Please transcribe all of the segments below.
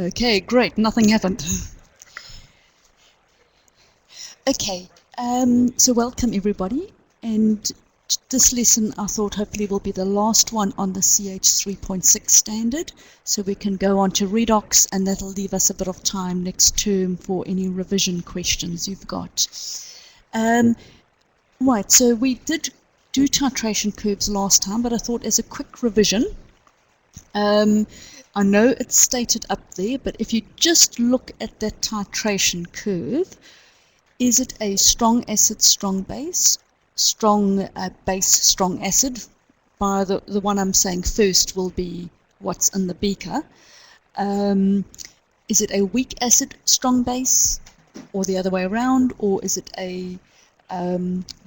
Okay, great. Nothing happened. Okay, so welcome everybody. And this lesson I thought hopefully will be the last one on the CH 3.6 standard. So we can go on to redox, and that'll leave us a bit of time next term for any revision questions you've got. Right, so we did do titration curves last time, but I thought as a quick revision, I know it's stated up there, but if you just look at that titration curve, is it a strong acid, strong base, strong base, strong acid? By the one I'm saying first will be what's in the beaker. Is it a weak acid, strong base, or the other way around, or is it a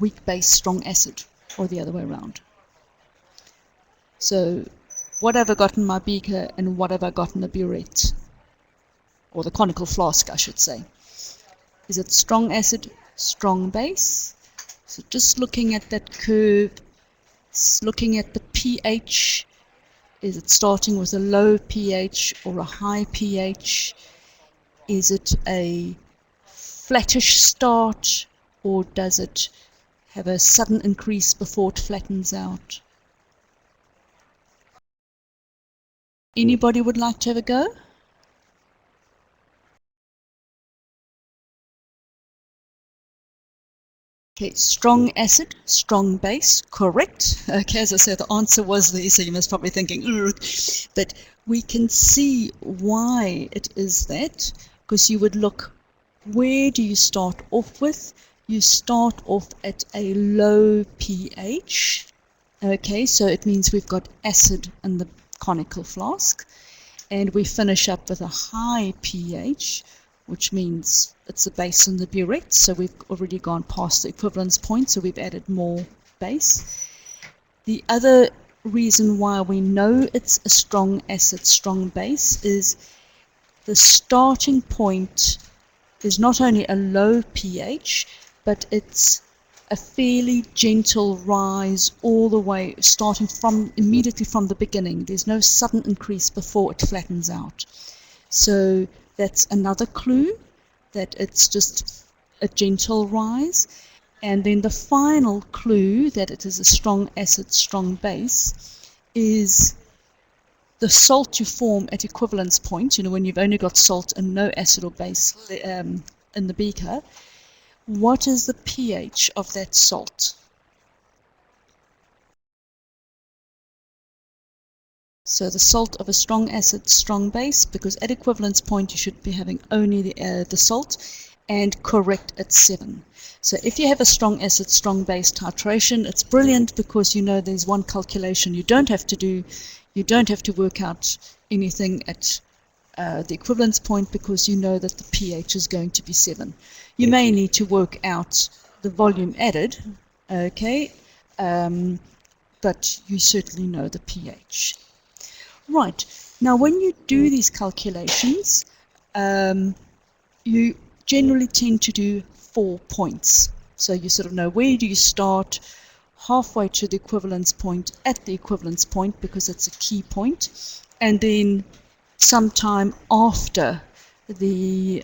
weak base, strong acid, or the other way around? So what have I got in my beaker and what have I got in the burette? Or the conical flask, I should say. Is it strong acid, strong base? So just looking at that curve, looking at the pH, is it starting with a low pH or a high pH? Is it a flattish start, or does it have a sudden increase before it flattens out? Anybody would like to have a go? Okay, strong acid, strong base, correct. Okay, as I said, the answer was there, so you must probably thinking, ugh. But we can see why it is that, because you would look, where do you start off with? You start off at a low pH. Okay, so it means we've got acid in the conical flask, and we finish up with a high pH, which means it's a base in the burette, so we've already gone past the equivalence point, so we've added more base. The other reason why we know it's a strong acid, strong base is the starting point is not only a low pH, but it's a fairly gentle rise all the way, starting from immediately from the beginning. There's no sudden increase before it flattens out. So that's another clue that it's just a gentle rise. And then the final clue that it is a strong acid, strong base is the salt you form at equivalence point, when you've only got salt and no acid or base in the beaker. What is the pH of that salt? So the salt of a strong acid, strong base, because at equivalence point you should be having only the salt, and correct at 7. So if you have a strong acid, strong base titration, it's brilliant because there's one calculation you don't have to do. You don't have to work out anything at the equivalence point because you know that the pH is going to be 7. You may need to work out the volume added, okay, but you certainly know the pH. Right, now when you do these calculations, you generally tend to do 4 points. So you sort of know where do you start, halfway to the equivalence point, at the equivalence point, because it's a key point, and then sometime after the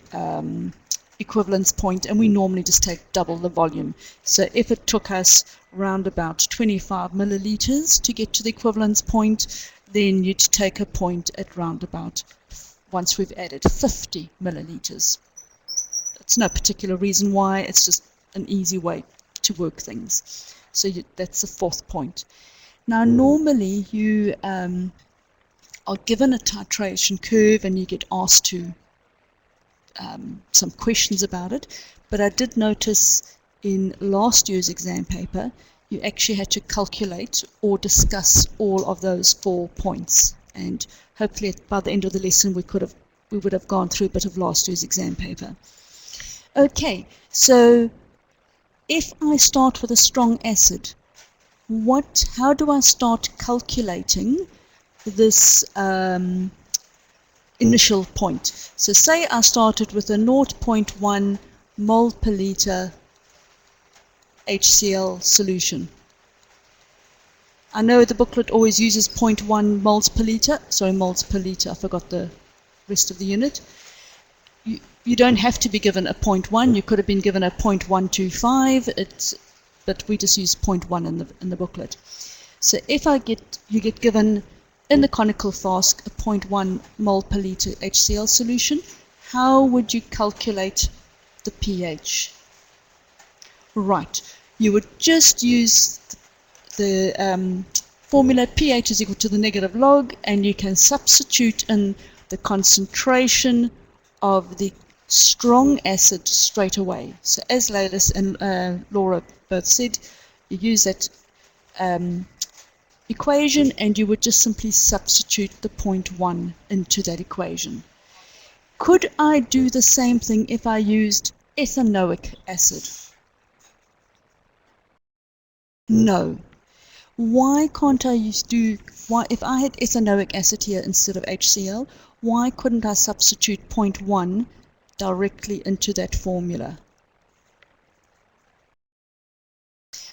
equivalence point, and we normally just take double the volume. So if it took us around about 25 milliliters to get to the equivalence point, then you'd take a point at round about, once we've added 50 milliliters. It's no particular reason why, it's just an easy way to work things. So that's the 4th point. Now normally you are given a titration curve and you get asked to some questions about it, but I did notice in last year's exam paper you actually had to calculate or discuss all of those 4 points, and hopefully by the end of the lesson we would have gone through a bit of last year's exam paper. Okay, so if I start with a strong acid, how do I start calculating this initial point? So say I started with a 0.1 mole per liter HCl solution. I know the booklet always uses 0.1 moles per liter. Sorry, moles per liter. I forgot the rest of the unit. You don't have to be given a 0.1. You could have been given a 0.125. But we just use 0.1 in the booklet. So if you get given in the conical flask a 0.1 mole per liter HCl solution, how would you calculate the pH? Right, you would just use the formula pH is equal to the negative log, and you can substitute in the concentration of the strong acid straight away. So as Laylis and Laura both said, you use that equation and you would just simply substitute the 0.1 into that equation. Could I do the same thing if I used ethanoic acid? No. Why can't I if I had ethanoic acid here instead of HCl, why couldn't I substitute 0.1 directly into that formula?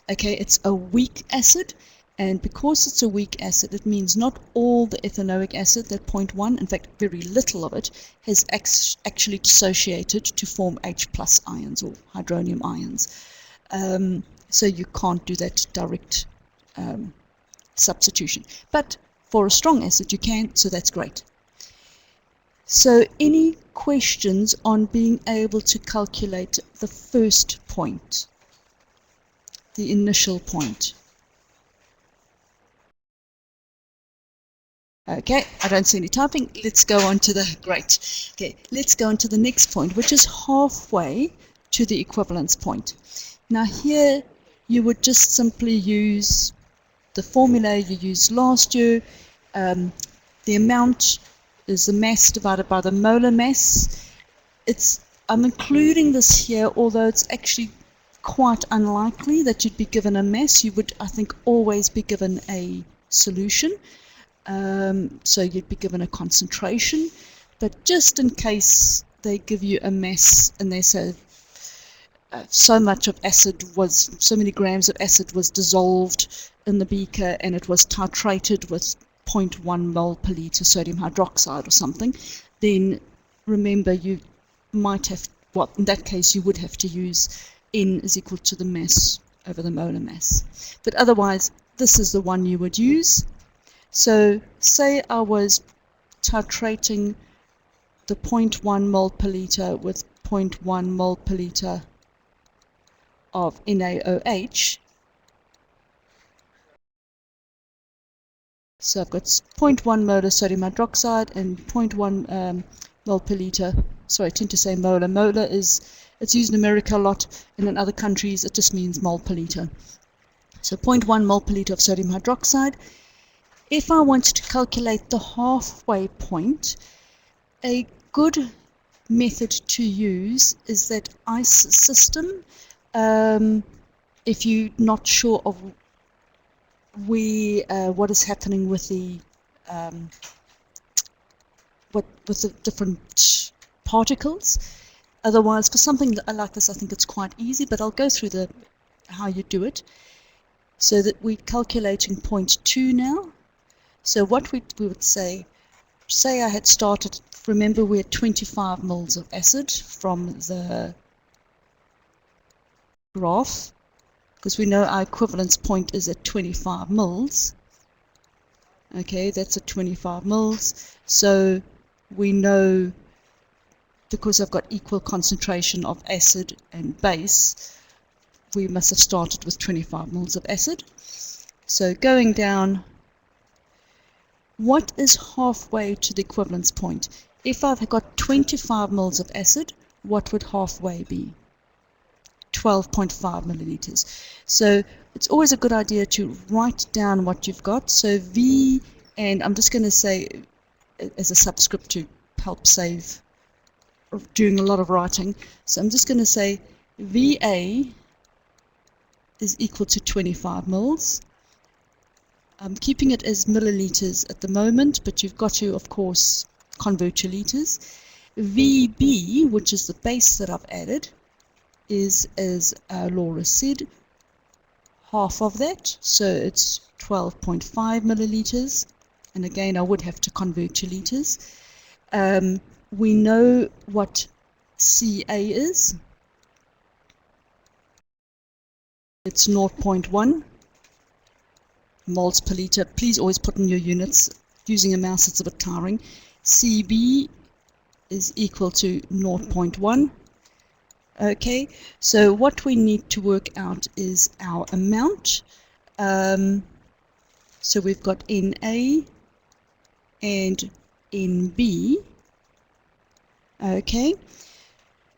Okay, it's a weak acid, and because it's a weak acid, it means not all the ethanoic acid, that 0.1, in fact very little of it, has actually dissociated to form H+ ions or hydronium ions. So you can't do that direct substitution. But for a strong acid you can, so that's great. So any questions on being able to calculate the first point, the initial point? Okay, I don't see any typing. Let's go on to the, great. Okay, let's go on to the next point, which is halfway to the equivalence point. Now here you would just simply use the formula you used last year. The amount is the mass divided by the molar mass. I'm including this here, although it's actually quite unlikely that you'd be given a mass. You would, I think, always be given a solution. So you'd be given a concentration, but just in case they give you a mass and they say so many grams of acid was dissolved in the beaker and it was titrated with 0.1 mole per liter sodium hydroxide or something, then remember you might have, well, in that case you would have to use N is equal to the mass over the molar mass. But otherwise, this is the one you would use. So say I was titrating the 0.1 mole per liter with 0.1 mole per liter of NaOH. So I've got 0.1 molar sodium hydroxide and 0.1 mole per liter. Sorry, I tend to say molar. Molar it's used in America a lot, and in other countries it just means mole per liter. So 0.1 mole per liter of sodium hydroxide. If I wanted to calculate the halfway point, a good method to use is that ICE system. If you're not sure of what is happening with the with the different particles. Otherwise, for something like this, I think it's quite easy, but I'll go through how you do it. So that we're calculating 0.2 now. So what we would say I had started, remember we had 25 moles of acid from the graph, because we know our equivalence point is at 25 moles. Okay, that's at 25 moles. So we know, because I've got equal concentration of acid and base, we must have started with 25 moles of acid. So going down, what is halfway to the equivalence point? If I've got 25 moles of acid, what would halfway be? 12.5 milliliters. So it's always a good idea to write down what you've got. So V, and I'm just going to say as a subscript to help save doing a lot of writing. So I'm just going to say VA is equal to 25 moles. I'm keeping it as milliliters at the moment, but you've got to, of course, convert to liters. VB, which is the base that I've added, is, as Laura said, half of that, so it's 12.5 milliliters, and again I would have to convert to liters. we know what Ca is. It's 0.1 moles per liter. Please always put in your units. Using a mouse, it's a bit tiring. Cb is equal to 0.1. Okay, so what we need to work out is our amount. So we've got Na and Nb. Okay,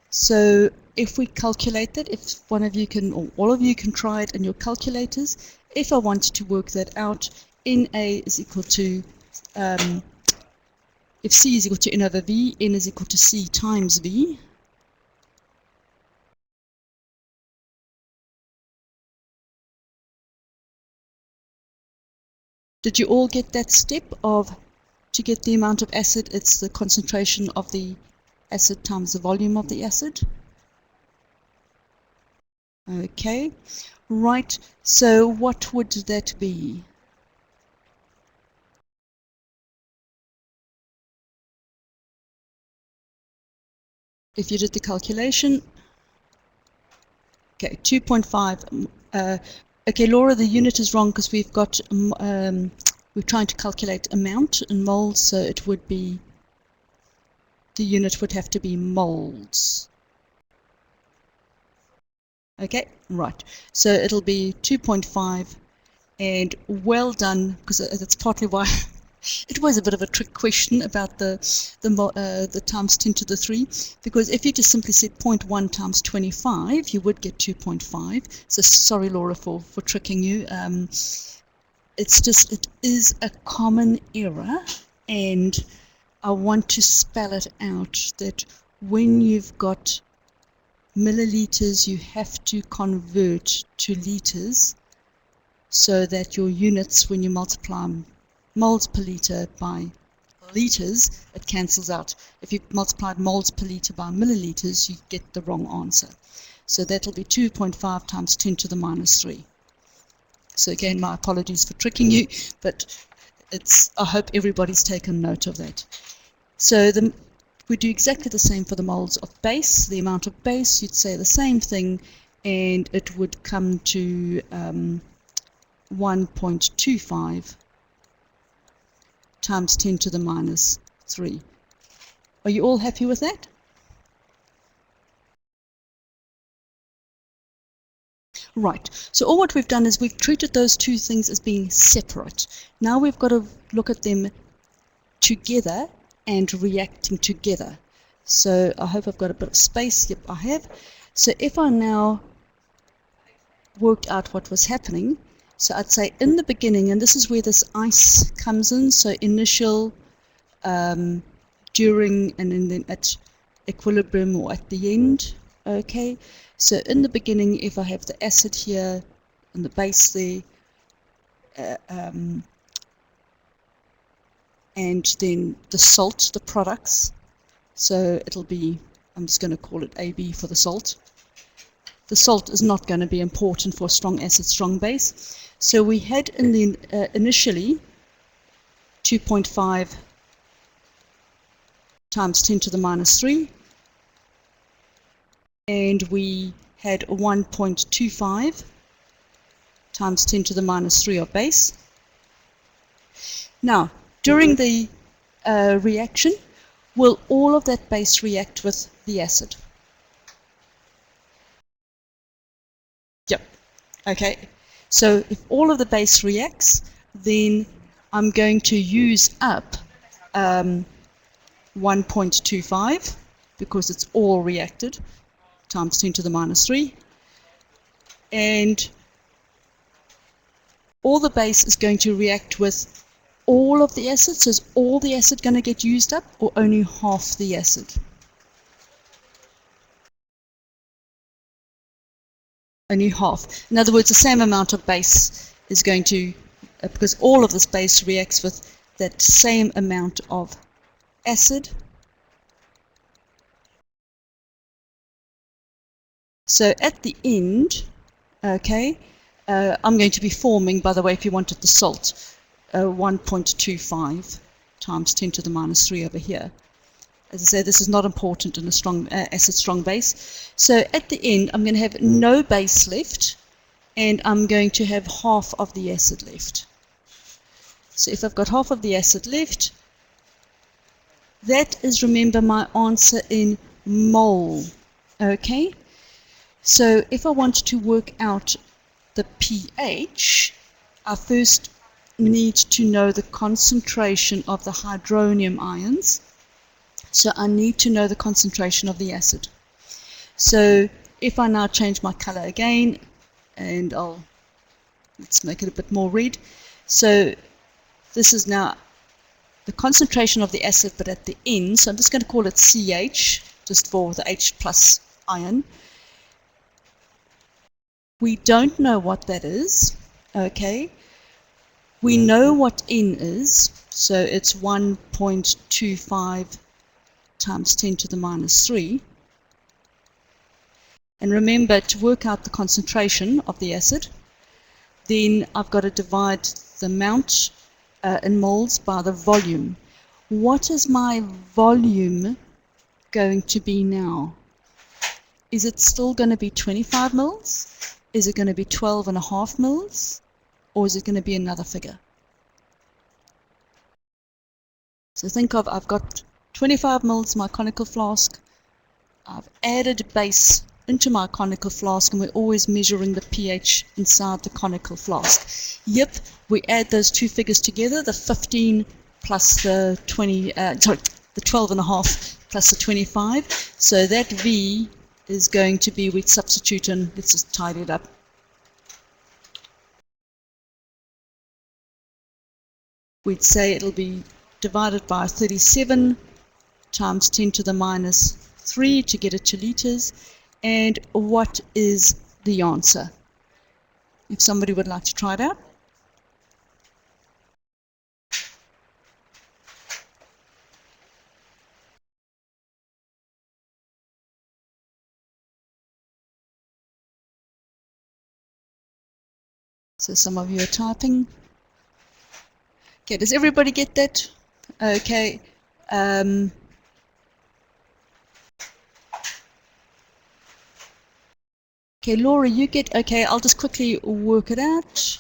so if we calculate that, if one of you can, or all of you can try it in your calculators, if I want to work that out, Na is equal to, if C is equal to N over V, N is equal to C times V. Did you all get that step of, to get the amount of acid, it's the concentration of the acid times the volume of the acid? Okay, right, so what would that be? If you did the calculation, okay, 2.5. Okay, Laura, the unit is wrong because we've got, we're trying to calculate amount in moles, so it would be, the unit would have to be moles. Okay, right, so it'll be 2.5, and well done, because that's partly why it was a bit of a trick question about the times 10 to the 3, because if you just simply said 0.1 times 25, you would get 2.5. So sorry, Laura, for tricking you. It's just, it is a common error, and I want to spell it out that when you've got milliliters, you have to convert to liters, so that your units, when you multiply moles per liter by liters, it cancels out. If you multiplied moles per liter by milliliters, you get the wrong answer. So that'll be 2.5 times 10 to the minus 3. So again, my apologies for tricking you, but it's, I hope everybody's taken note of that. So we do exactly the same for the moles of base. The amount of base, you'd say the same thing, and it would come to 1.25 times 10 to the minus 3. Are you all happy with that? Right, so all what we've done is we've treated those two things as being separate. Now we've got to look at them together and reacting together. So I hope I've got a bit of space. Yep, I have. So if I now worked out what was happening, so I'd say in the beginning, and this is where this ice comes in, so initial, during, and then at equilibrium or at the end. Okay, so in the beginning, if I have the acid here and the base there, and then the salt, the products, so it'll be, I'm just going to call it AB for the salt. The salt is not going to be important for strong acid, strong base. So we had in the initially 2.5 times 10 to the minus 3, and we had 1.25 times 10 to the minus 3 of base. Now, during the reaction, will all of that base react with the acid? Yep. Okay. So if all of the base reacts, then I'm going to use up 1.25, because it's all reacted, times 10 to the minus 3. And all the base is going to react with all of the acid. So is all the acid going to get used up, or only half the acid? Only half. In other words, the same amount of base is going to, because all of this base reacts with that same amount of acid. So at the end, okay, I'm going to be forming, by the way, if you wanted the salt, 1.25 times 10 to the minus 3 over here. As I say, this is not important in a strong acid strong base. So at the end, I'm going to have no base left, and I'm going to have half of the acid left. So if I've got half of the acid left, that is, remember, my answer in mole. Okay? So if I want to work out the pH, I first need to know the concentration of the hydronium ions. So I need to know the concentration of the acid. So if I now change my color again, and let's make it a bit more red. So this is now the concentration of the acid, but at the end, so I'm just going to call it CH, just for the H plus ion. We don't know what that is, okay? We know what N is, so it's 1.25 times 10 to the minus 3. And remember, to work out the concentration of the acid, then I've got to divide the amount in moles by the volume. What is my volume going to be now? Is it still going to be 25 mils? Is it going to be 12.5 mils? Or is it going to be another figure? So think of, I've got 25 mils my conical flask. I've added base into my conical flask, and we're always measuring the pH inside the conical flask. Yep, we add those two figures together, the 15 plus the 20, the 12.5 plus the 25. So that V is going to be, we'd substitute in, let's just tidy it up. We'd say it'll be divided by 37 times 10 to the minus 3 to get it to liters. And what is the answer? If somebody would like to try it out. So some of you are typing. Okay, does everybody get that? Okay. Okay, Laura, you get, okay, I'll just quickly work it out.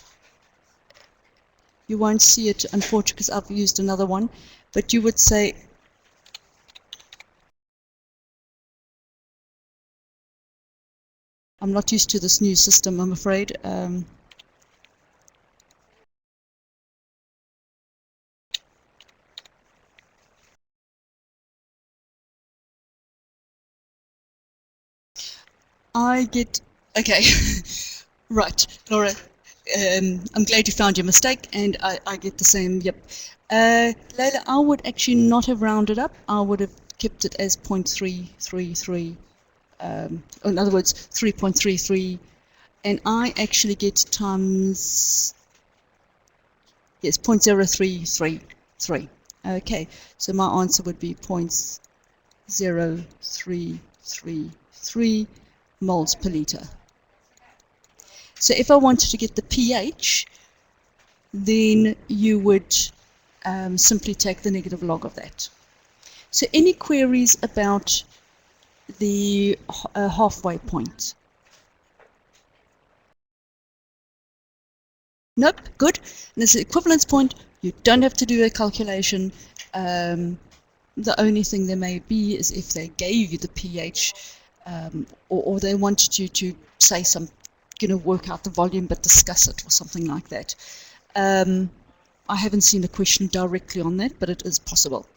You won't see it, unfortunately, because I've used another one. But you would say, I'm not used to this new system, I'm afraid. I get, okay, right, Laura, I'm glad you found your mistake, and I get the same, yep. Layla, I would actually not have rounded up, I would have kept it as 0.333, in other words, 3.33, and I actually get times, yes, 0.0333. Okay, so my answer would be 0.0333 moles per liter. So if I wanted to get the pH, then you would simply take the negative log of that. So any queries about the halfway point? Nope, good. And this is equivalence point. You don't have to do a calculation. The only thing there may be is if they gave you the pH, or they wanted you to say some, work out the volume but discuss it or something like that. I haven't seen a question directly on that, but it is possible.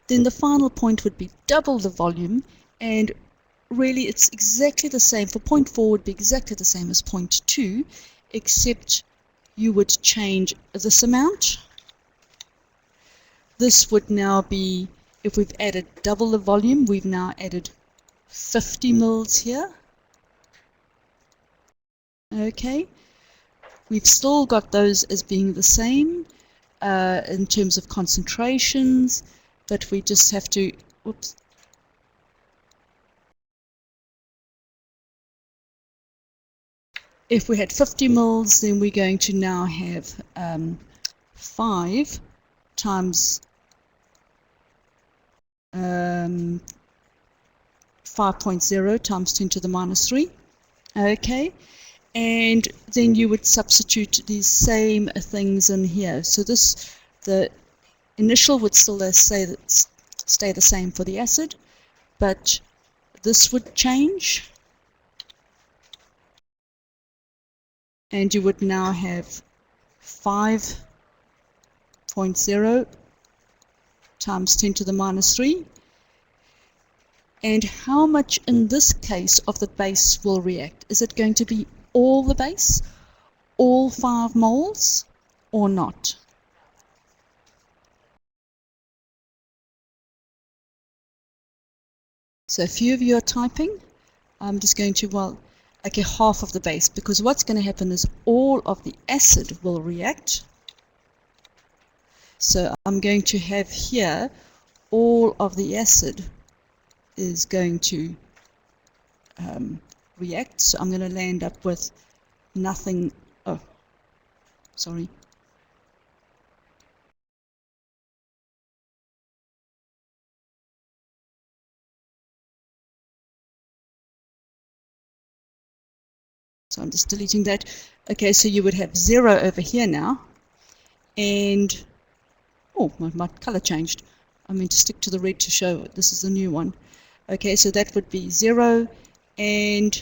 Then the final point would be double the volume, and really it's exactly the same. For point 4 would be exactly the same as point 2, except you would change this amount. This would now be, if we've added double the volume, we've now added 50 mils here. Okay, we've still got those as being the same in terms of concentrations, but we just have to, oops. If we had 50 mils, then we're going to now have 5 times 5.0 times 10 to the minus 3. Okay, and then you would substitute these same things in here. So this, the initial would still stay the same for the acid, but this would change, and you would now have 5.0 times 10 to the minus 3. And how much in this case of the base will react? Is it going to be all the base, all 5 moles, or not? So a few of you are typing. I'm just going to, well, okay, half of the base, because what's going to happen is all of the acid will react. So I'm going to have here all of the acid is going to react. So I'm going to land up with nothing. Oh, sorry. So I'm just deleting that. Okay, so you would have 0 over here now. And, oh, my color changed. I mean to stick to the red to show this is the new one. Okay, so that would be 0. And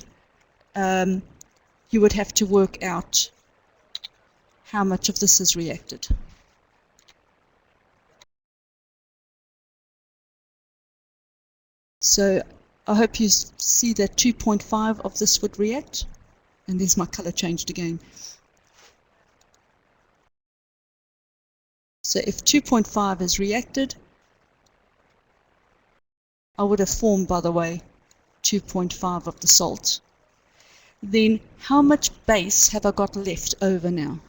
you would have to work out how much of this is reacted. So I hope you see that 2.5 of this would react. And there's my color changed again. So if 2.5 is reacted, I would have formed, by the way, 2.5 of the salt. Then how much base have I got left over now?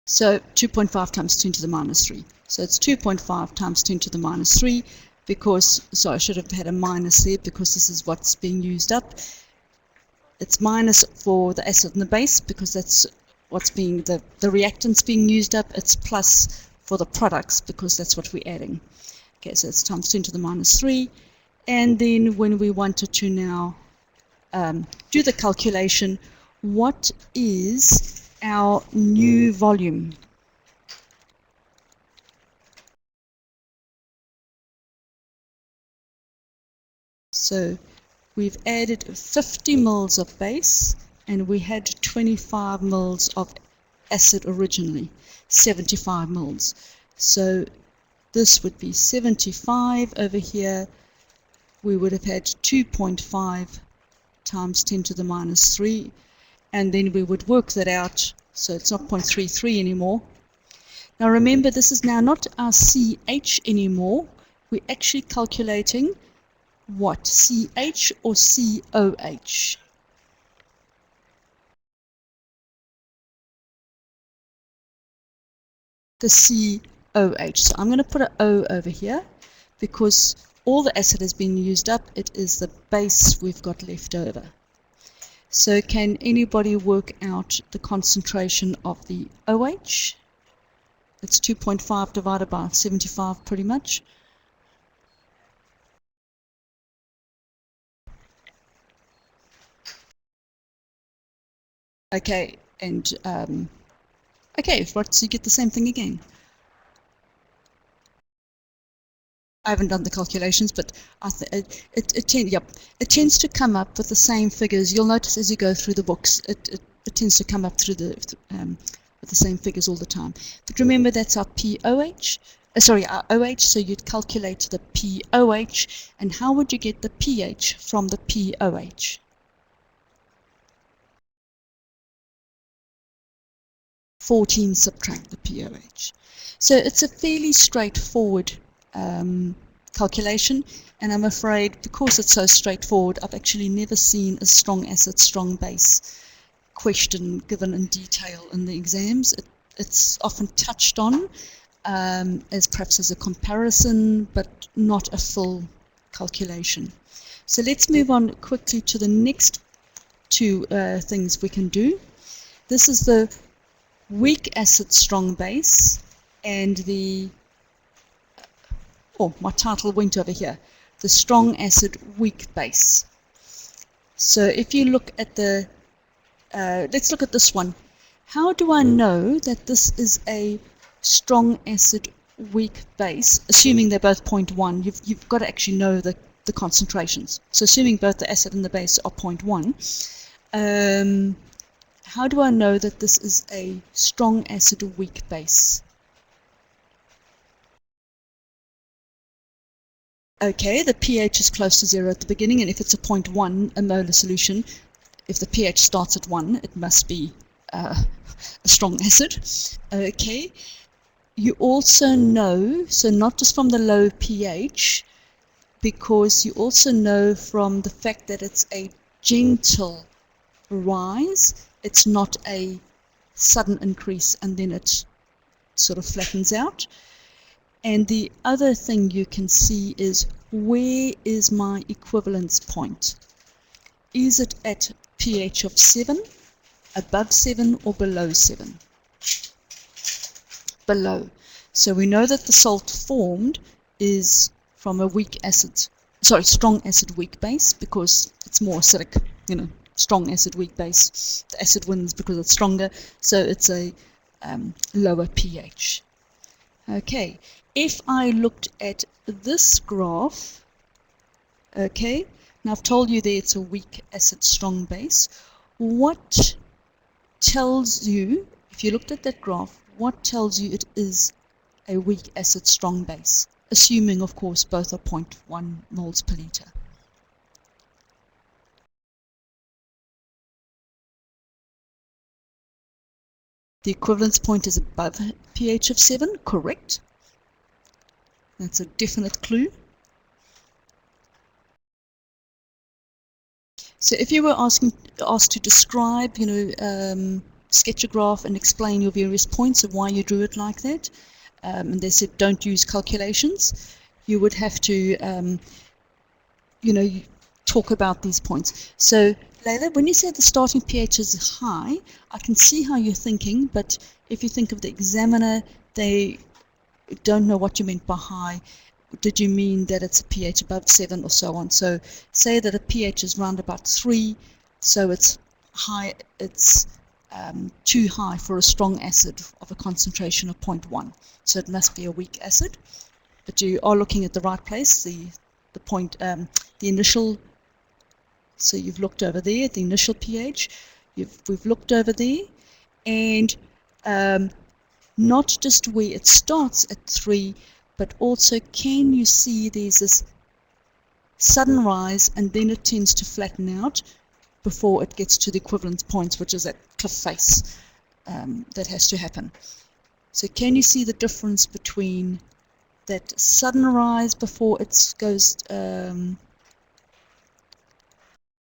So 2.5 times 10 to the minus 3. So it's 2.5 times 10 to the minus 3 because, so I should have had a minus there because this is what's being used up. It's minus for the acid and the base because that's what's being, the reactants being used up. It's plus for the products because that's what we're adding. Okay, so it's times 10 to the minus 3. And then when we wanted to now do the calculation, what is our new volume? So we've added 50 mils of base and we had 25 mils of acid originally, 75 mils. So this would be 75 over here. We would have had 2.5 times 10 to the minus 3, and then we would work that out, so it's not 0.33 anymore. Now remember, this is now not our CH anymore. We're actually calculating what, CH or COH? The COH. So I'm going to put an O over here because all the acid has been used up. It is the base we've got left over. So can anybody work out the concentration of the OH? It's 2.5 divided by 75 pretty much. Okay, and okay, right, so you get the same thing again. I haven't done the calculations, but it tends to come up with the same figures. You'll notice as you go through the books, it tends to come up through with the same figures all the time. But remember, that's our POH. Our OH. So you'd calculate the POH, and how would you get the pH from the POH? 14 subtract the POH. So it's a fairly straightforward calculation, and I'm afraid because it's so straightforward, I've actually never seen a strong acid, strong base question given in detail in the exams. It's often touched on as perhaps as a comparison, but not a full calculation. So let's move on quickly to the next two things we can do. This is the weak acid strong base, and the, oh, my title went over here, the strong acid weak base. So if you look at the, let's look at this one. How do I know that this is a strong acid weak base, assuming they're both 0.1? You've got to actually know the concentrations. So assuming both the acid and the base are 0.1, how do I know that this is a strong acid or weak base? Okay, the pH is close to 0 at the beginning, and if it's a 0.1, a molar solution, if the pH starts at 1, it must be a strong acid. Okay, you also know, so not just from the low pH, because you also know from the fact that it's a gentle rise, it's not a sudden increase and then it sort of flattens out. And the other thing you can see is, where is my equivalence point? Is it at pH of 7, above 7, or below 7? Below. So we know that the salt formed is from a weak acid, sorry, strong acid weak base, because it's more acidic, you know, strong acid weak base. The acid wins because it's stronger, so it's a lower pH. Okay, if I looked at this graph, okay, now I've told you there it's a weak acid strong base. What tells you, if you looked at that graph, what tells you it is a weak acid strong base? Assuming, of course, both are 0.1 moles per liter. The equivalence point is above pH of 7, correct? That's a definite clue. So if you were asked to describe, you know, sketch a graph and explain your various points of why you drew it like that, and they said don't use calculations, you would have to, you know, talk about these points. So Layla, when you say the starting pH is high, I can see how you're thinking, but if you think of the examiner, they don't know what you meant by high. Did you mean that it's a pH above 7 or so on? So say that a pH is round about 3, so it's high, it's too high for a strong acid of a concentration of 0.1. So it must be a weak acid. But you are looking at the right place, the point, the initial. So you've looked over there at the initial pH. We've looked over there, and not just where it starts at 3, but also can you see there's this sudden rise and then it tends to flatten out before it gets to the equivalence points, which is that cliff face that has to happen. So can you see the difference between that sudden rise before it goes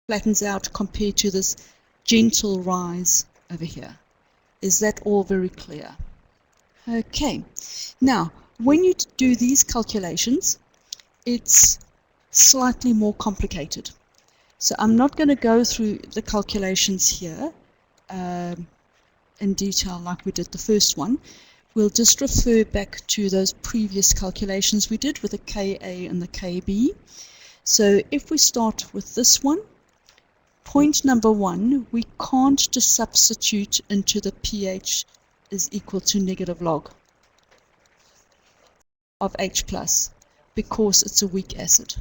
flattens out compared to this gentle rise over here? Is that all very clear? Okay, now when you do these calculations, it's slightly more complicated. So I'm not going to go through the calculations here in detail like we did the first one. We'll just refer back to those previous calculations we did with the Ka and the Kb. So if we start with this one, point number 1, we can't just substitute into the pH is equal to negative log of H plus because it's a weak acid.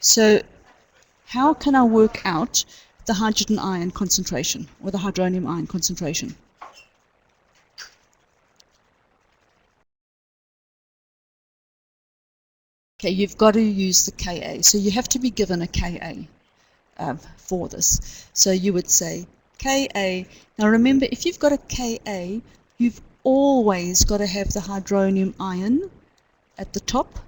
So how can I work out the hydrogen ion concentration or the hydronium ion concentration? Okay, you've got to use the Ka. So you have to be given a Ka for this. So you would say Ka. Now remember, if you've got a Ka, you've always got to have the hydronium ion at the top.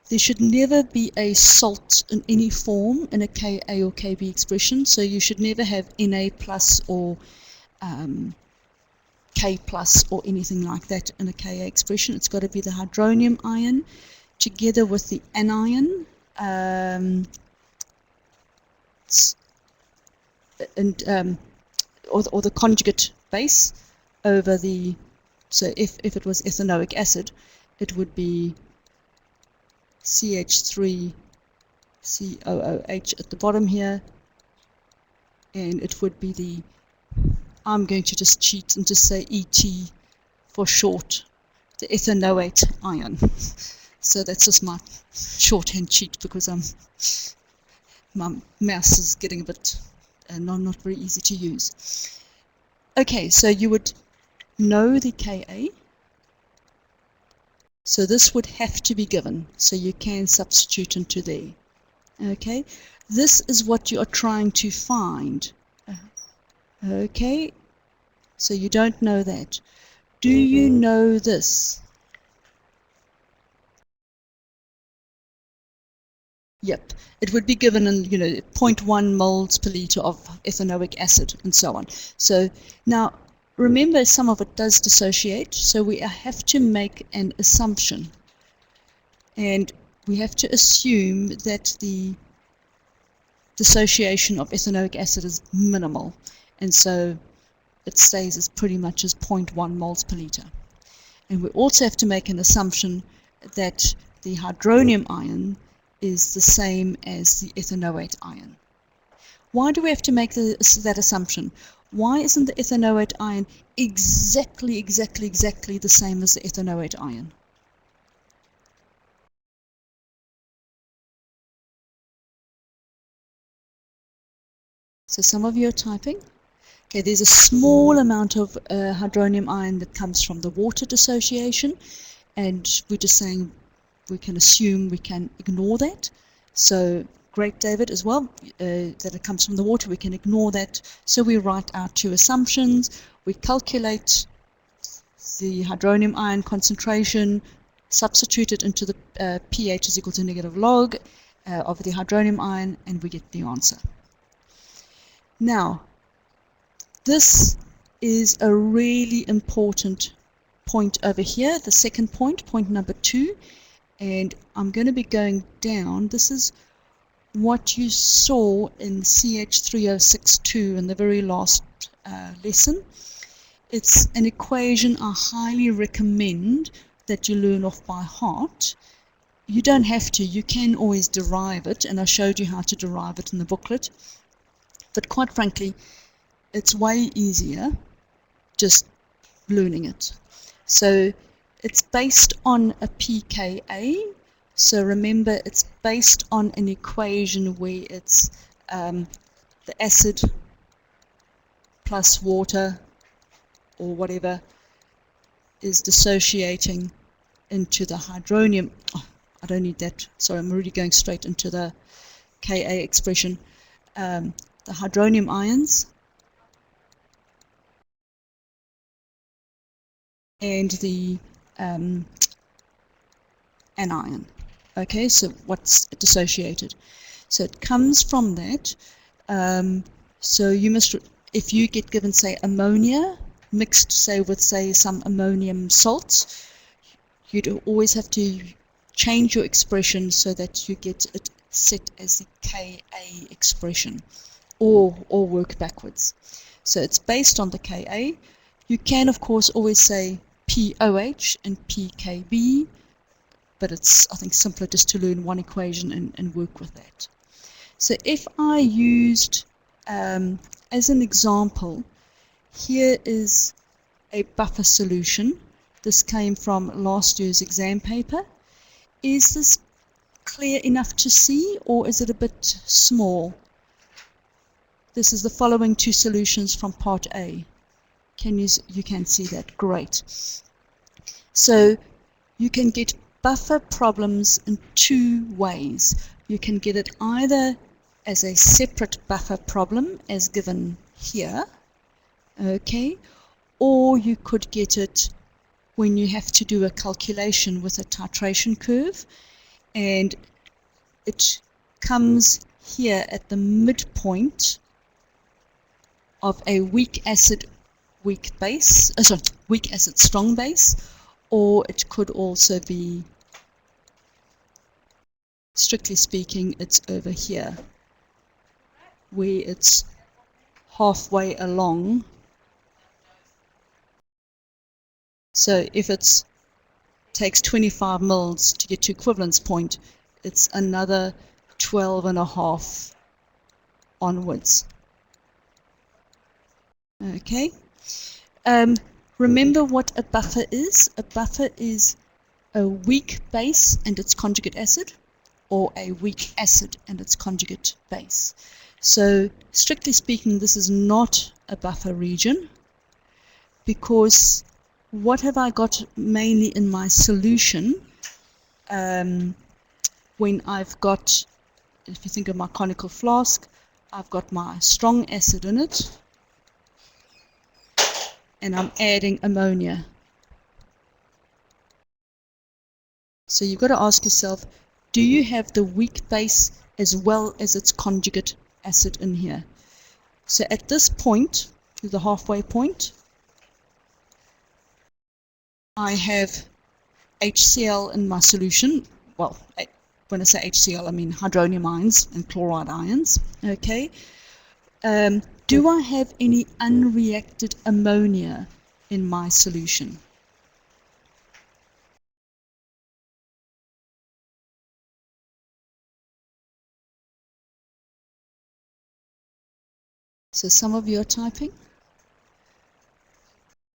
There should never be a salt in any form in a Ka or Kb expression, so you should never have Na plus or K plus or anything like that in a Ka expression. It's got to be the hydronium ion together with the anion. and or the conjugate base over the, so if it was ethanoic acid, it would be CH3 COOH at the bottom here, and it would be the, I'm going to just cheat and just say ET for short, the ethanoate ion. So that's just my shorthand cheat, because my mouse is getting a bit not very easy to use. Okay, so you would know the Ka, so this would have to be given, so you can substitute into there. Okay, this is what you are trying to find. Okay, so you don't know that. Do you know this? Yep, it would be given in, 0.1 moles per liter of ethanoic acid and so on. So now remember, some of it does dissociate, so we have to make an assumption, and we have to assume that the dissociation of ethanoic acid is minimal, and so it stays as pretty much as 0.1 moles per liter. And we also have to make an assumption that the hydronium ion is the same as the ethanoate ion. Why do we have to make that assumption? Why isn't the ethanoate ion exactly the same as the ethanoate ion? So some of you are typing. Okay, there's a small amount of hydronium ion that comes from the water dissociation, and we're just saying we can assume we can ignore that. So great, David, as well, that it comes from the water, we can ignore that. So we write our two assumptions, we calculate the hydronium ion concentration, substitute it into the pH is equal to negative log of the hydronium ion, and we get the answer. Now, this is a really important point over here, the second point, point number 2, and I'm going to be going down. This is what you saw in CH3062 in the very last lesson. It's an equation I highly recommend that you learn off by heart. You don't have to, you can always derive it, and I showed you how to derive it in the booklet. But quite frankly, it's way easier just learning it. So it's based on a pKa. So remember, it's based on an equation where it's the acid plus water or whatever is dissociating into the hydronium. Oh, I don't need that. Sorry, I'm already going straight into the Ka expression. The hydronium ions and the anion. Okay, so what's dissociated? So it comes from that. So you must, if you get given, say, ammonia mixed, say, with, say, some ammonium salts, you'd always have to change your expression so that you get it set as the Ka expression, or work backwards. So it's based on the Ka. You can, of course, always say POH and PKB, but it's, I think, simpler just to learn one equation and work with that. So if I used, as an example, here is a buffer solution. This came from last year's exam paper. Is this clear enough to see, or is it a bit small? This is the following two solutions from part A. You can see that, great. So you can get buffer problems in two ways. You can get it either as a separate buffer problem, as given here, okay, or you could get it when you have to do a calculation with a titration curve, and it comes here at the midpoint of a weak acid strong base, or it could also be, strictly speaking, it's over here where it's halfway along. So if it takes 25 mils to get to equivalence point, it's another 12.5 onwards. Okay. Remember what a buffer is? A buffer is a weak base and its conjugate acid, or a weak acid and its conjugate base. So strictly speaking, this is not a buffer region, because what have I got mainly in my solution when I've got, if you think of my conical flask, I've got my strong acid in it, and I'm adding ammonia. So you've got to ask yourself, do you have the weak base as well as its conjugate acid in here? So at this point, the halfway point, I have HCl in my solution. Well, when I say HCl, I mean hydronium ions and chloride ions. Okay. Do I have any unreacted ammonia in my solution? So some of you are typing?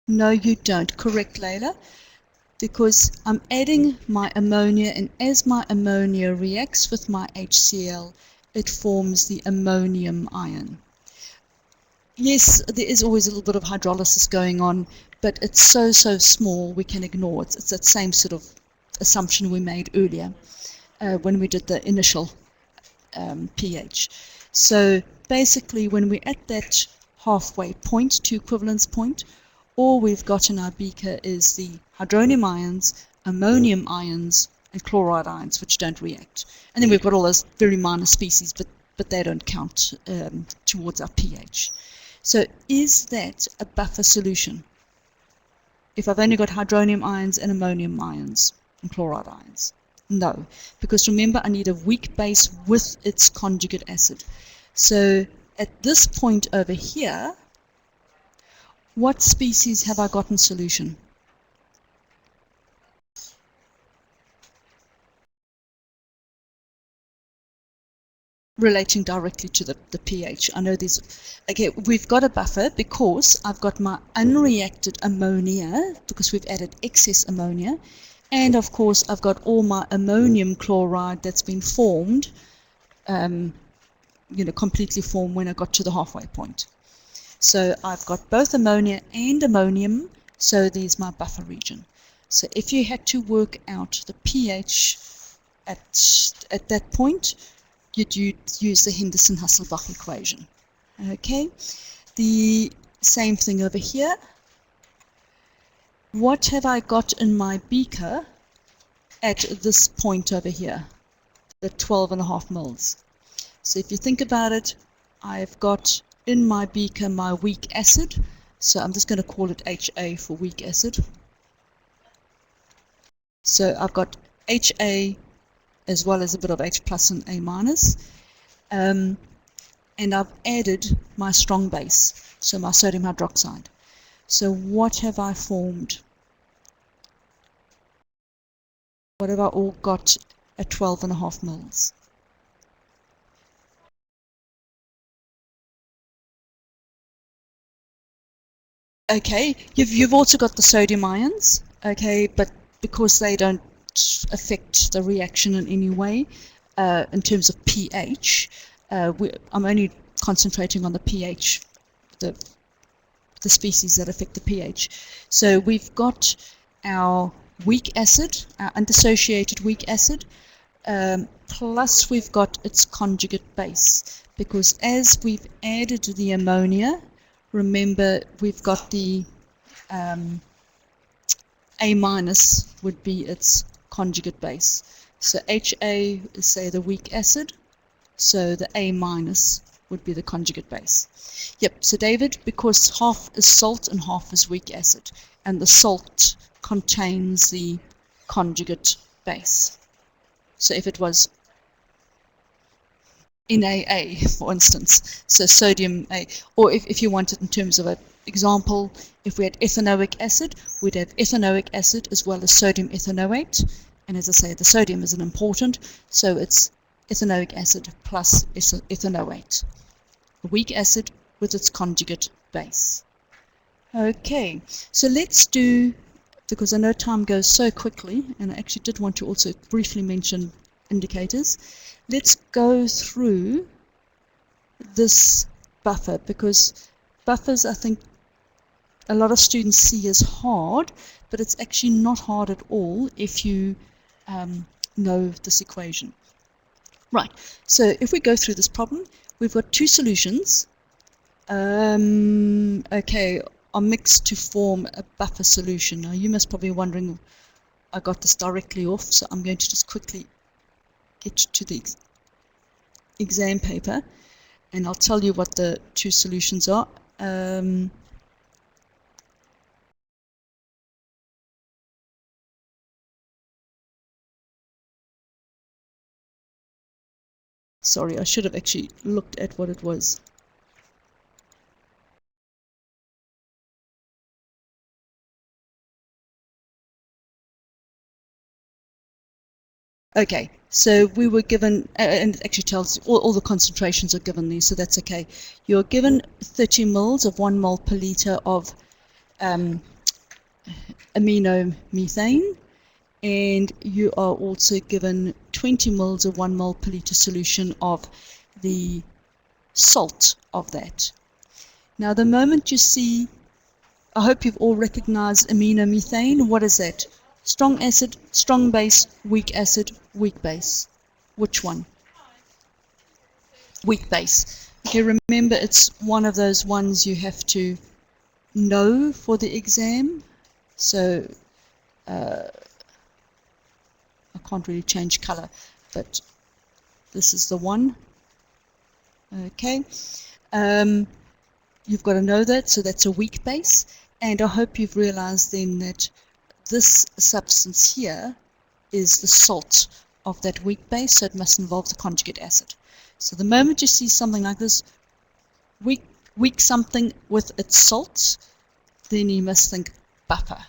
No, you don't. Correct, Layla. Because I'm adding my ammonia, and as my ammonia reacts with my HCl, it forms the ammonium ion. Yes, there is always a little bit of hydrolysis going on, but it's so small we can ignore it. It's that same sort of assumption we made earlier when we did the initial pH. So basically, when we're at that halfway point to equivalence point, all we've got in our beaker is the hydronium ions, ammonium ions, and chloride ions, which don't react. And then we've got all those very minor species, but they don't count towards our pH. So is that a buffer solution? If I've only got hydronium ions and ammonium ions and chloride ions? No, because remember, I need a weak base with its conjugate acid. So at this point over here, what species have I got in solution? Relating directly to the pH. I know these. Okay, we've got a buffer because I've got my unreacted ammonia, because we've added excess ammonia, and of course I've got all my ammonium chloride that's been formed, completely formed when I got to the halfway point. So I've got both ammonia and ammonium, so there's my buffer region. So if you had to work out the pH at that point, you'd use the Henderson-Hasselbalch equation. Okay, the same thing over here. What have I got in my beaker at this point over here? The 12.5 mils. So if you think about it, I've got in my beaker my weak acid. So I'm just going to call it HA for weak acid. So I've got HA as well as a bit of H plus and A minus. And I've added my strong base, so my sodium hydroxide. So what have I formed? What have I all got at 12.5 mils? Okay, you've also got the sodium ions, okay, but because they don't affect the reaction in any way in terms of pH, I'm only concentrating on the pH, the species that affect the pH. So we've got our weak acid, our undissociated weak acid, plus we've got its conjugate base, because as we've added the ammonia, remember we've got the A minus would be its conjugate base. So HA is, say, the weak acid, so the A minus would be the conjugate base. Yep, so David, because half is salt and half is weak acid, and the salt contains the conjugate base. So if it was NaA, for instance. So sodium A. Or if you want it in terms of an example, if we had ethanoic acid, we'd have ethanoic acid as well as sodium ethanoate. And as I say, the sodium isn't important, so it's ethanoic acid plus ethanoate. A weak acid with its conjugate base. Okay, so let's do, because I know time goes so quickly, and I actually did want to also briefly mention indicators. Let's go through this buffer, because buffers I think a lot of students see as hard, but it's actually not hard at all if you know this equation. Right, so if we go through this problem, we've got two solutions, okay, are mixed to form a buffer solution. Now you must probably be wondering, I got this directly off, so I'm going to just quickly get to the exam paper, and I'll tell you what the two solutions are. Sorry, I should have actually looked at what it was. Okay, so we were given, and it actually tells all the concentrations are given there, so that's okay. You're given 30 mils of 1 mole per liter of aminomethane, and you are also given 20 mils of 1 mole per liter solution of the salt of that. Now the moment you see, I hope you've all recognized aminomethane. What is that? Strong acid, strong base, weak acid, weak base. Which one? Weak base. Okay, remember it's one of those ones you have to know for the exam. So I can't really change color, but this is the one. Okay. You've got to know that, so that's a weak base. And I hope you've realized then that this substance here is the salt of that weak base, so it must involve the conjugate acid. So the moment you see something like this, weak something with its salts, then you must think buffer.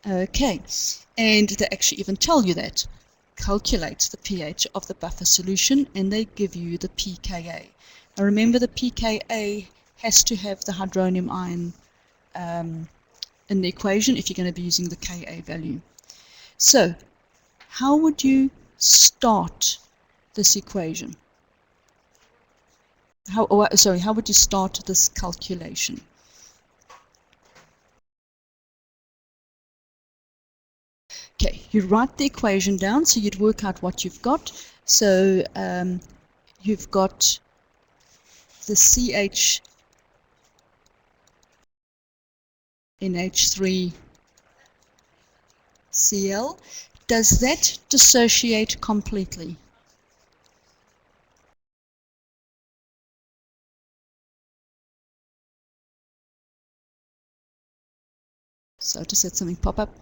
Okay, and they actually even tell you that. Calculate the pH of the buffer solution, and they give you the pKa. Now remember, the pKa has to have the hydronium ion in the equation if you're going to be using the Ka value. So, how would you start this equation? How would you start this calculation? Okay, you write the equation down, so you'd work out what you've got. So you've got the CH NH3Cl. Does that dissociate completely? So I just had something pop up.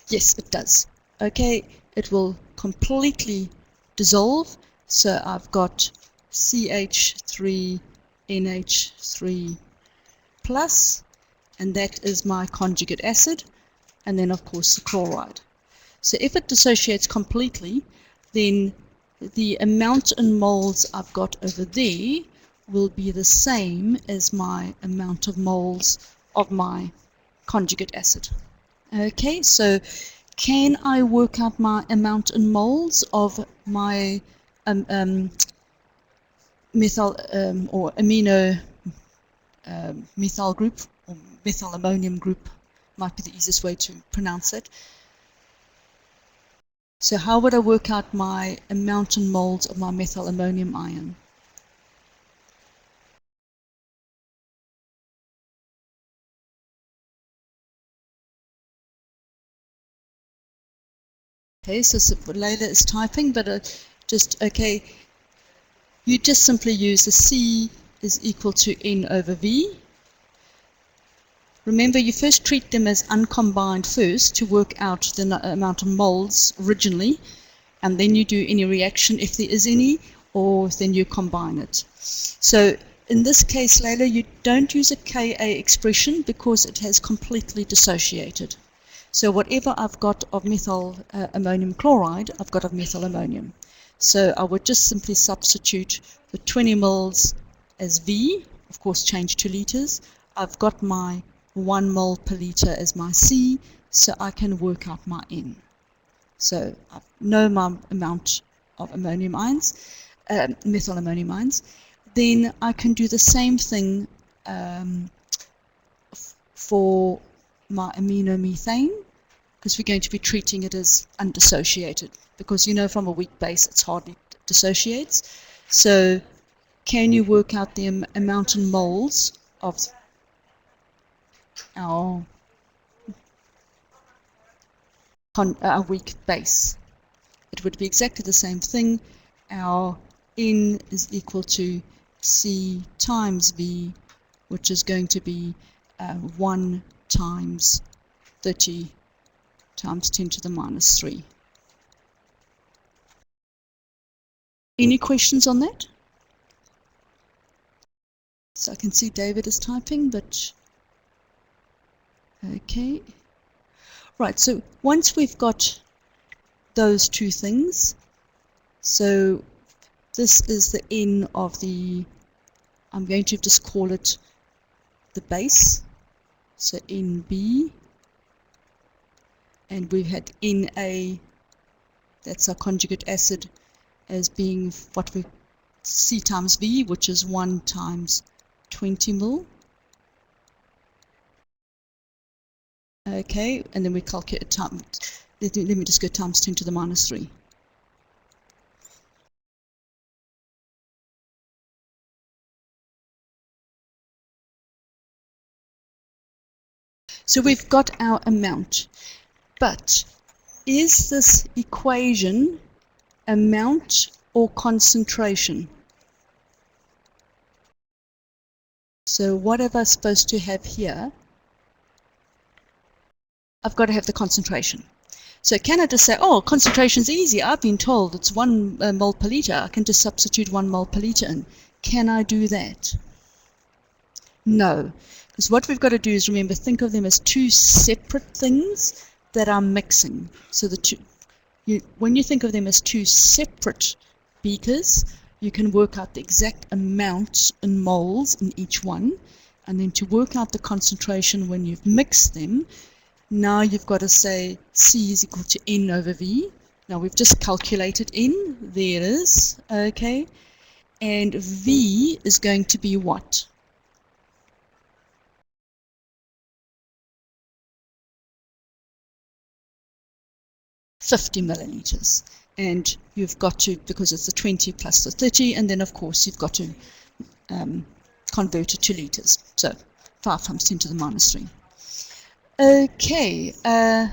Yes, it does. Okay, it will completely dissolve. So I've got CH3NH3 plus, and that is my conjugate acid, and then of course the chloride. So if it dissociates completely, then the amount in moles I've got over there will be the same as my amount of moles of my conjugate acid. Okay, so can I work out my amount in moles of my methyl or amino methyl group, or methyl ammonium group might be the easiest way to pronounce it. So how would I work out my amount in moles of my methyl ammonium ion? Okay, so Layla is typing, but okay, you just simply use the C is equal to N over V. Remember, you first treat them as uncombined first to work out the amount of moles originally, and then you do any reaction if there is any, or then you combine it. So in this case, Layla, you don't use a Ka expression because it has completely dissociated. So whatever I've got of methyl ammonium chloride, I've got of methyl ammonium. So I would just simply substitute the 20 mils as V, of course change to litres. I've got my 1 mol per litre as my C, so I can work out my N. So I know my amount of ammonium ions, methyl ammonium ions. Then I can do the same thing for my aminomethane, because we're going to be treating it as undissociated, because you know from a weak base it's hardly dissociates. So can you work out the amount in moles of our weak base? It would be exactly the same thing. Our N is equal to C times V, which is going to be 1 times 30 times 10 to the minus 3. Any questions on that? So I can see David is typing, but okay. Right, so once we've got those two things, so this is the N of the, I'm going to just call it the base, so NB, and we've had Na, that's our conjugate acid, as being what we C times V, which is 1 times 20 mil. Okay, and then we calculate time. Let me just go times 10 to the minus 3. So we've got our amount, but is this equation amount or concentration? So what am I supposed to have here? I've got to have the concentration. So can I just say, oh, concentration's easy, I've been told it's 1 mol per litre, I can just substitute 1 mol per litre in. Can I do that? No, because what we've got to do is remember, think of them as two separate things that are mixing. So the two, when you think of them as two separate beakers, you can work out the exact amount in moles in each one, and then to work out the concentration when you've mixed them, now you've got to say C is equal to N over V. Now we've just calculated N, there it is, okay, and V is going to be what? $50 milliliters, and you've got to, because it's the 20 plus the 30, and then of course you've got to convert it to liters, so 5 times 10 to the minus 3. Okay, no,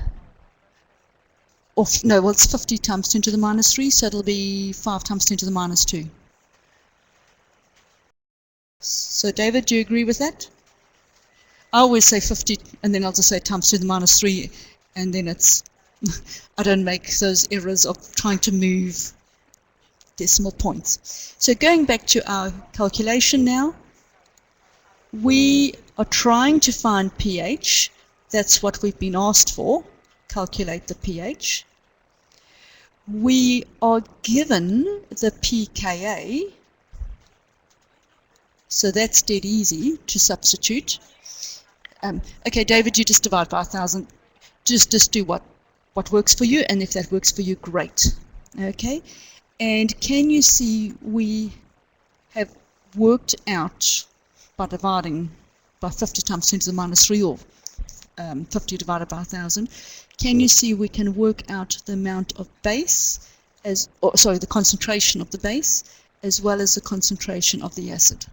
well, it's 50 times 10 to the minus 3, so it'll be 5 times 10 to the minus 2. So David, do you agree with that? I always say 50, and then I'll just say times 10 to the minus 3, and then it's, I don't make those errors of trying to move decimal points. So going back to our calculation now, we are trying to find pH. That's what we've been asked for, calculate the pH. We are given the pKa, so that's dead easy to substitute. Okay, David, you just divide by 1,000. Just do what works for you, and if that works for you, great. Okay, and can you see we have worked out by dividing by 50 times 10 to the minus 3, or 50 divided by 1,000, can you see we can work out the amount of base, the concentration of the base, as well as the concentration of the acid?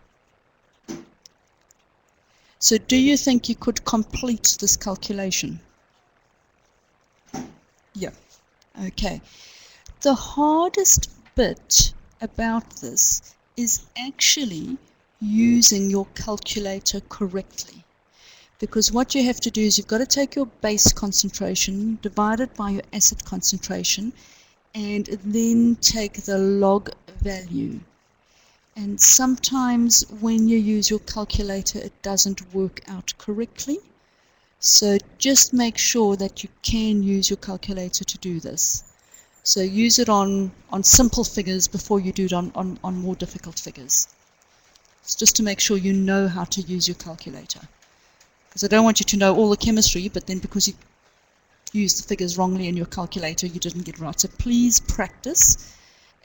So do you think you could complete this calculation? Yeah. Okay. The hardest bit about this is actually using your calculator correctly. Because what you have to do is you've got to take your base concentration, divide it by your acid concentration, and then take the log value. And sometimes when you use your calculator it doesn't work out correctly. So just make sure that you can use your calculator to do this. So use it on simple figures before you do it on more difficult figures. It's just to make sure you know how to use your calculator. Because I don't want you to know all the chemistry, but then because you used the figures wrongly in your calculator, you didn't get it right. So please practice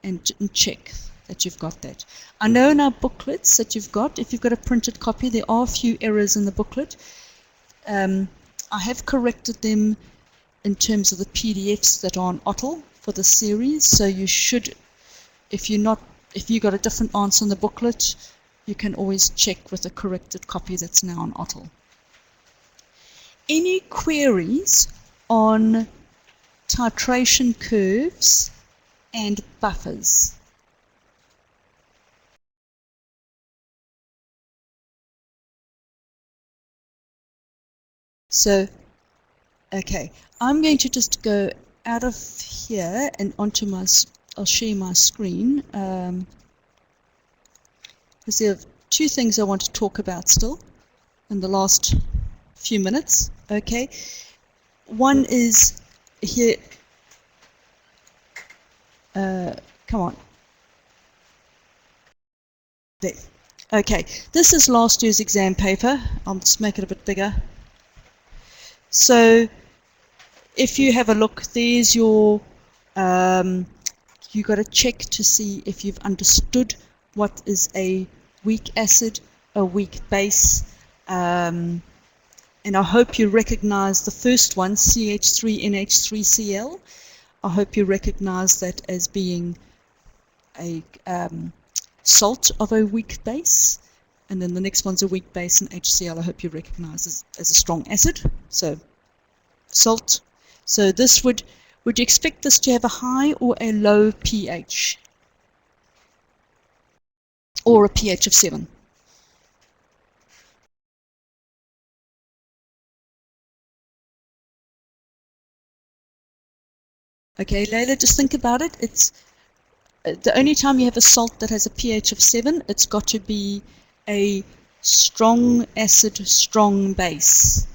and check that you've got that. I know in our booklets that you've got, if you've got a printed copy, there are a few errors in the booklet. I have corrected them in terms of the PDFs that are on OTL for the series, so you should, if you got a different answer in the booklet, you can always check with a corrected copy that's now on OTL. Any queries on titration curves and buffers? So, okay, I'm going to just go out of here and onto my, I'll share my screen. Because there are two things I want to talk about still in the last few minutes. Okay, one is here, come on, there. Okay, this is last year's exam paper. I'll just make it a bit bigger. So if you have a look, there's your, you got to check to see if you've understood what is a weak acid, a weak base, and I hope you recognize the first one, CH3NH3Cl. I hope you recognize that as being a salt of a weak base, and then the next one's a weak base, and HCl I hope you recognize as a strong acid, so salt. So this would you expect this to have a high or a low pH? Or a pH of 7? Okay, Layla, just think about it. It's the only time you have a salt that has a pH of 7, it's got to be a strong acid, strong base.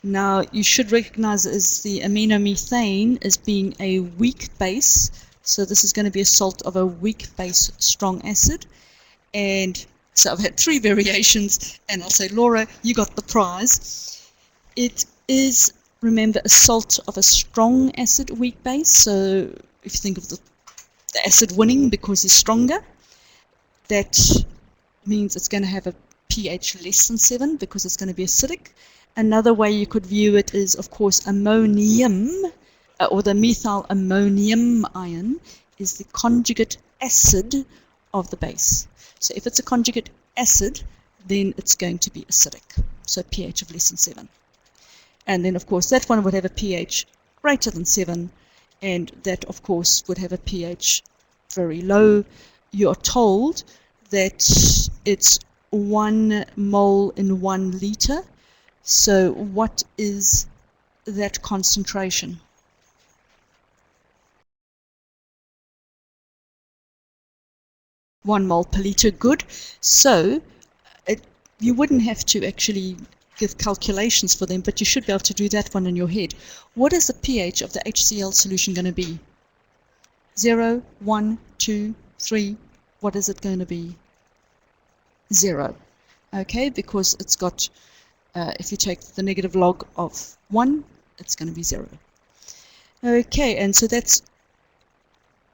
Now, you should recognize as the aminomethane as being a weak base. So this is going to be a salt of a weak base, strong acid. And so I've had 3 variations, and I'll say, Laura, you got the prize. It is, remember, a salt of a strong acid, weak base. So if you think of the acid winning because it's stronger, that means it's going to have a pH less than 7 because it's going to be acidic. Another way you could view it is, of course, ammonium, or the methyl ammonium ion is the conjugate acid of the base. So if it's a conjugate acid, then it's going to be acidic, so pH of less than 7. And then, of course, that one would have a pH greater than 7, and that, of course, would have a pH very low. You're told that it's 1 mole in 1 liter. So what is that concentration? One mole per liter, good. So you wouldn't have to actually give calculations for them, but you should be able to do that one in your head. What is the pH of the HCl solution going to be? 0, 1, 2, 3. What is it going to be? 0. Okay, because it's got, if you take the negative log of 1, it's going to be 0. Okay, and so that's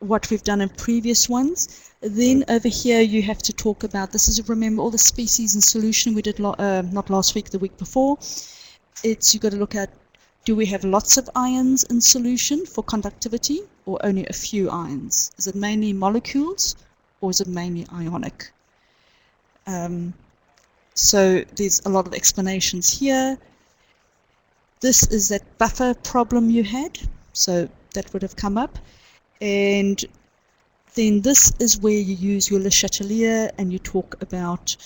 what we've done in previous ones. Then over here you have to talk about, this is, remember all the species in solution we did not last week, the week before. It's, you've got to look at, do we have lots of ions in solution for conductivity or only a few ions? Is it mainly molecules or is it mainly ionic? So there's a lot of explanations here. This is that buffer problem you had, so that would have come up. And then this is where you use your Le Chatelier and you talk about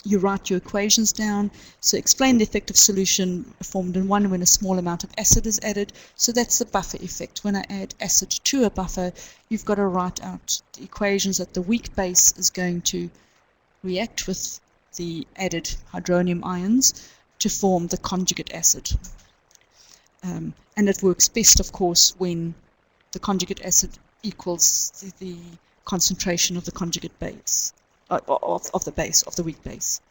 you write your equations down. So explain the effect of solution formed in one when a small amount of acid is added. So that's the buffer effect. When I add acid to a buffer, you've got to write out the equations that the weak base is going to react with the added hydronium ions to form the conjugate acid. And it works best, of course, when the conjugate acid equals the concentration of the conjugate base, of the weak base.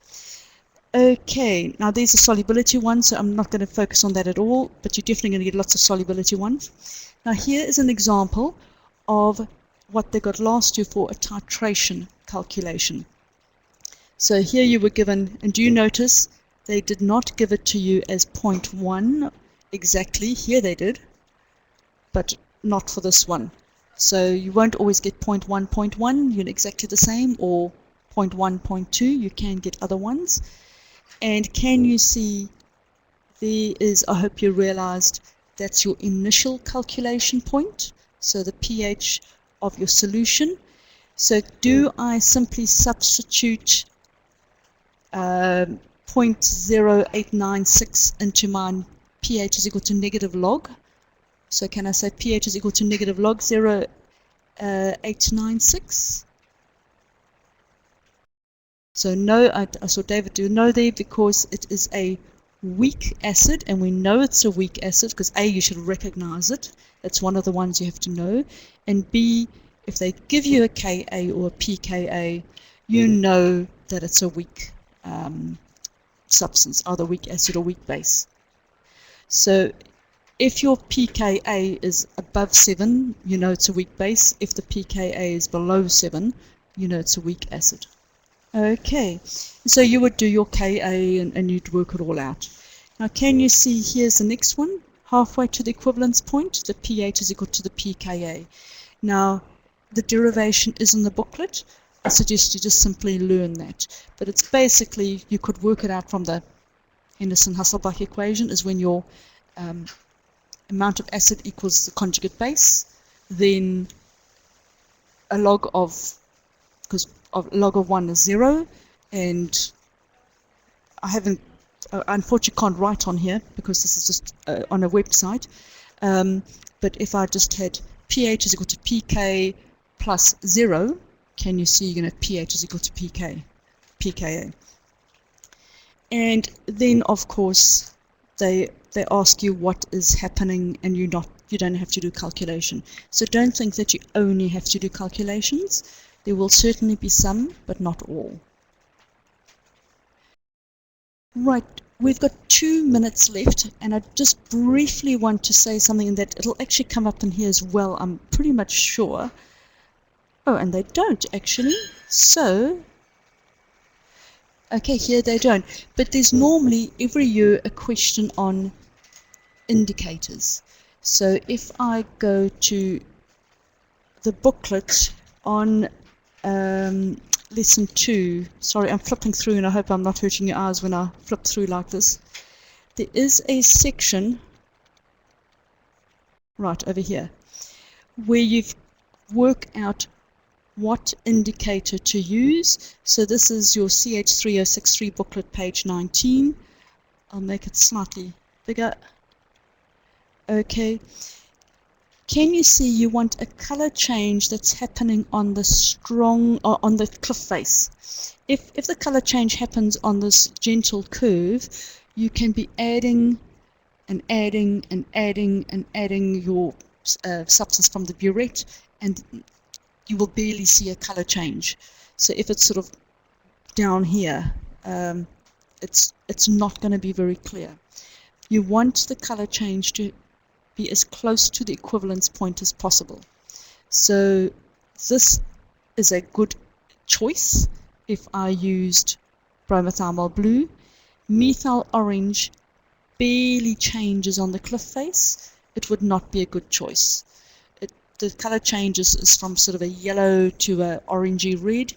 Okay, now there's a solubility one, so I'm not going to focus on that at all, but you're definitely going to get lots of solubility ones. Now here is an example of what they got last year for a titration calculation. So here you were given, and do you notice they did not give it to you as 0.1 exactly. Here they did, but not for this one. So you won't always get 0.1, 0.1, you're exactly the same, or 0.1, 0.2, you can get other ones. And can you see there is, I hope you realized, that's your initial calculation point, so the pH of your solution. So do I simply substitute 0.0896 into my pH is equal to negative log? So can I say pH is equal to negative log 0.896? So no, I saw David do no there because it is a weak acid, and we know it's a weak acid because A, you should recognize it. It's one of the ones you have to know. And B, if they give you a Ka or a pKa, you know that it's a weak substance, either weak acid or weak base. So if your pKa is above 7, you know it's a weak base. If the pKa is below 7, you know it's a weak acid. Okay, so you would do your Ka and you'd work it all out. Now can you see, here's the next one, halfway to the equivalence point, the pH is equal to the pKa. Now the derivation is in the booklet. I suggest you just simply learn that. But it's basically, you could work it out from the Henderson-Hasselbalch equation, is when your amount of acid equals the conjugate base, then a log of, because log of 1 is 0, and I haven't, unfortunately can't write on here because this is just on a website, but if I just had pH is equal to pK plus 0, can you see you're going to have pH is equal to pKa. And then of course they ask you what is happening, and you don't have to do calculation. So don't think that you only have to do calculations. There will certainly be some, but not all. Right, we've got 2 minutes left, and I just briefly want to say something that it'll actually come up in here as well, I'm pretty much sure. Oh, and they don't actually. So, okay, here they don't. But there's normally every year a question on indicators. So if I go to the booklet on lesson 2, sorry, I'm flipping through and I hope I'm not hurting your eyes when I flip through like this. There is a section right over here where you've worked out what indicator to use. So this is your CH3063 booklet, page 19. I'll make it slightly bigger. Okay. Can you see you want a color change that's happening on the on the cliff face? If the color change happens on this gentle curve, you can be adding and adding and adding and adding your substance from the burette, and you will barely see a color change. So if it's sort of down here, it's not going to be very clear. You want the color change to be as close to the equivalence point as possible. So this is a good choice if I used bromothymol blue. Methyl orange barely changes on the cliff face. It would not be a good choice. The color changes is from sort of a yellow to a orangey red,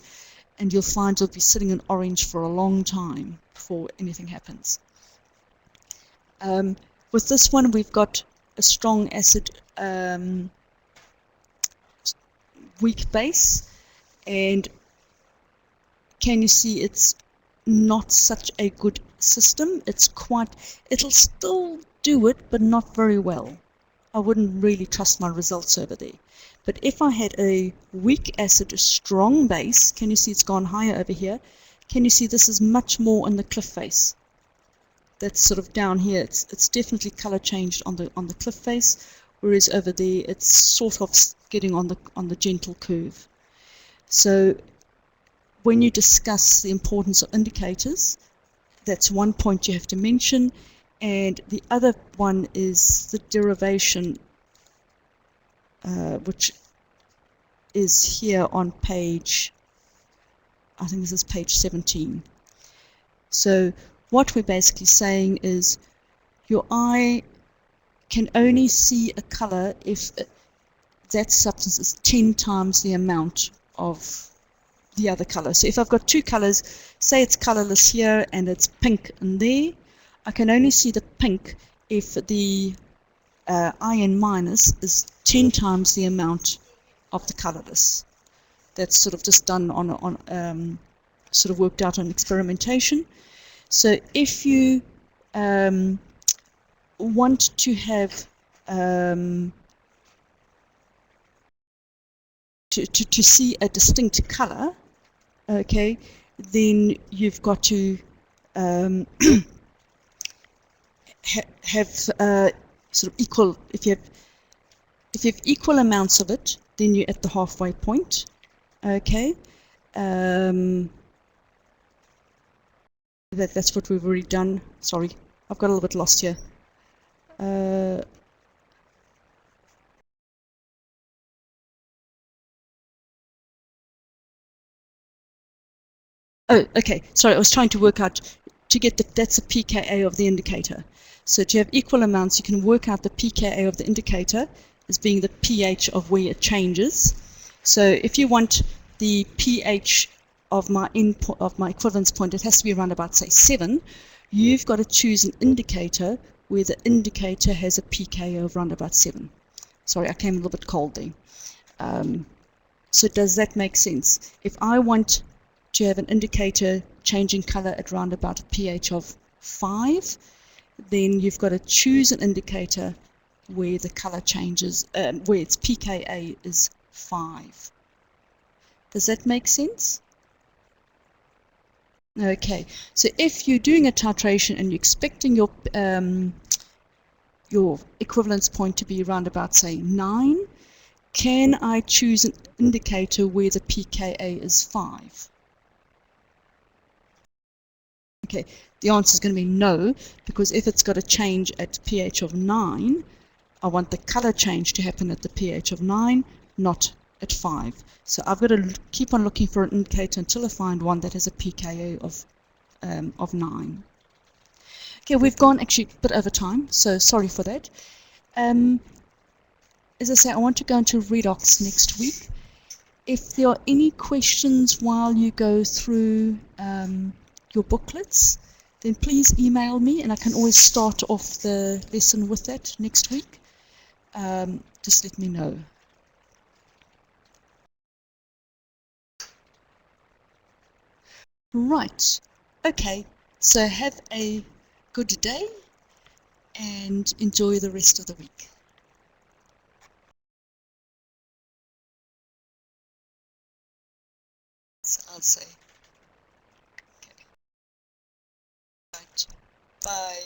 and you'll find you'll be sitting in orange for a long time before anything happens. With this one, we've got a strong acid weak base, and can you see it's not such a good system. It'll still do it, but not very well. I wouldn't really trust my results over there. But if I had a weak acid, a strong base, can you see it's gone higher over here? Can you see this is much more in the cliff face? That's sort of down here. It's definitely color changed on the cliff face, whereas over there it's sort of getting on the gentle curve. So when you discuss the importance of indicators, that's one point you have to mention, and the other one is the derivation, which is here on page, I think this is page 17. So what we're basically saying is your eye can only see a color if that substance is 10 times the amount of the other color. So if I've got two colors, say it's colorless here and it's pink in there, I can only see the pink if the iron minus is 10 times the amount of the colorless. That's sort of just done on sort of worked out on experimentation. So if you want to have to see a distinct color, okay, then you've got to have sort of equal. If you have equal amounts of it, then you're at the halfway point. Okay, that's what we've already done. Sorry, I've got a little bit lost here. Oh, okay. Sorry, I was trying to work out to get that's a pKa of the indicator. So to have equal amounts, you can work out the pKa of the indicator as being the pH of where it changes. So if you want the pH of my input of my equivalence point, it has to be around about, say, 7. You've got to choose an indicator where the indicator has a pKa of around about 7. Sorry, I came a little bit cold there. So does that make sense? If I want to have an indicator changing color at around about a pH of 5, then you've got to choose an indicator where the color changes, where its pKa is 5. Does that make sense? Okay, so if you're doing a titration and you're expecting your equivalence point to be around about, say, 9, can I choose an indicator where the pKa is 5? Okay, the answer is going to be no, because if it's got a change at pH of 9, I want the color change to happen at the pH of 9, not at 5. So I've got to keep on looking for an indicator until I find one that has a pKa of 9. Okay, we've gone actually a bit over time, so sorry for that. As I say, I want to go into redox next week. If there are any questions while you go through your booklets, then please email me and I can always start off the lesson with that next week. Just let me know. Right, okay, so have a good day and enjoy the rest of the week. So I'll say, okay, right, bye.